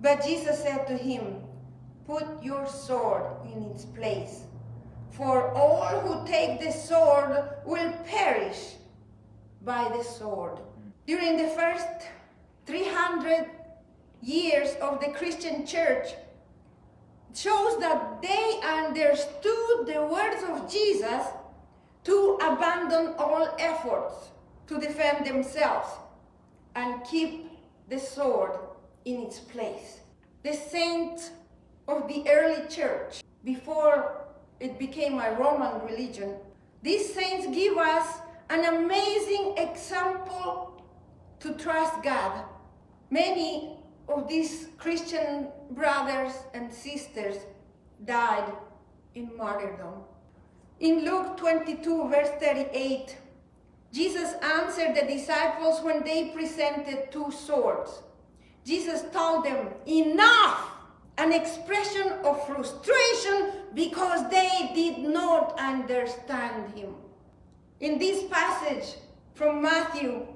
But Jesus said to him, "Put your sword in its place, for all who take the sword will perish by the sword." During the first 300 years of the Christian church, it shows that they understood the words of Jesus to abandon all efforts to defend themselves and keep the sword in its place. The saints of the early church, before it became a Roman religion, these saints give us an amazing example to trust God. Many of these Christian brothers and sisters died in martyrdom. In Luke 22, verse 38, Jesus answered the disciples when they presented two swords. Jesus told them, "Enough!" An expression of frustration because they did not understand him. In this passage from Matthew,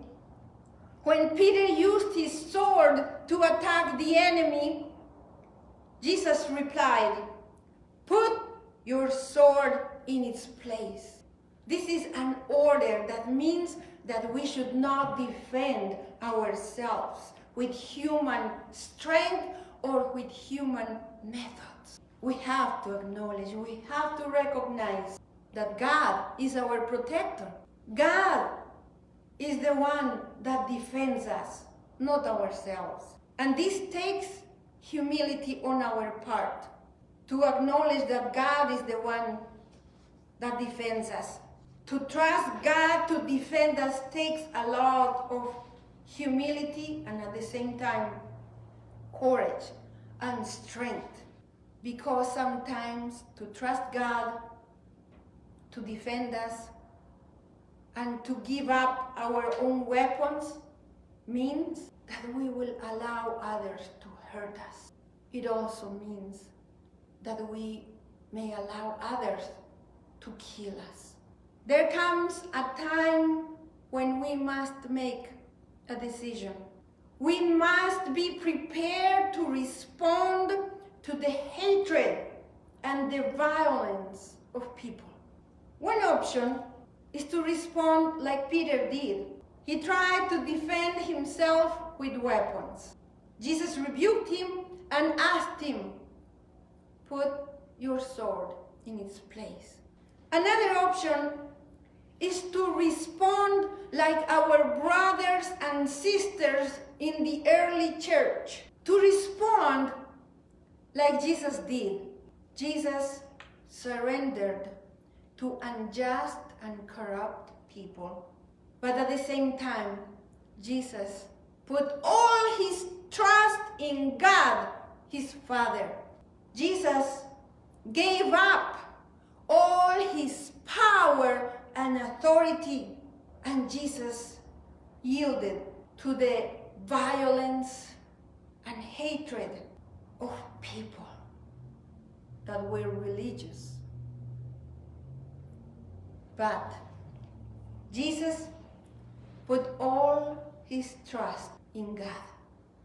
when Peter used his sword to attack the enemy, Jesus replied, "Put your sword in its place." This is an order that means that we should not defend ourselves with human strength or with human methods. We have to acknowledge, we have to recognize that God is our protector. God is the one that defends us, not ourselves. And this takes humility on our part, to acknowledge that God is the one that defends us. To trust God to defend us takes a lot of humility and at the same time courage and strength, because sometimes to trust God to defend us and to give up our own weapons means that we will allow others to hurt us. It also means that we may allow others to kill us. There comes a time when we must make a decision. We must be prepared to respond to the hatred and the violence of people. One option is to respond like Peter did. He tried to defend himself with weapons. Jesus rebuked him and asked him, "Put your sword in its place." Another option is to respond like our brothers and sisters in the early church, to respond like Jesus did. Jesus surrendered to unjust and corrupt people, but at the same time, Jesus put all his trust in God, his Father. Jesus gave up all his power and authority, and Jesus yielded to the violence and hatred of people that were religious. But Jesus put all his trust in God.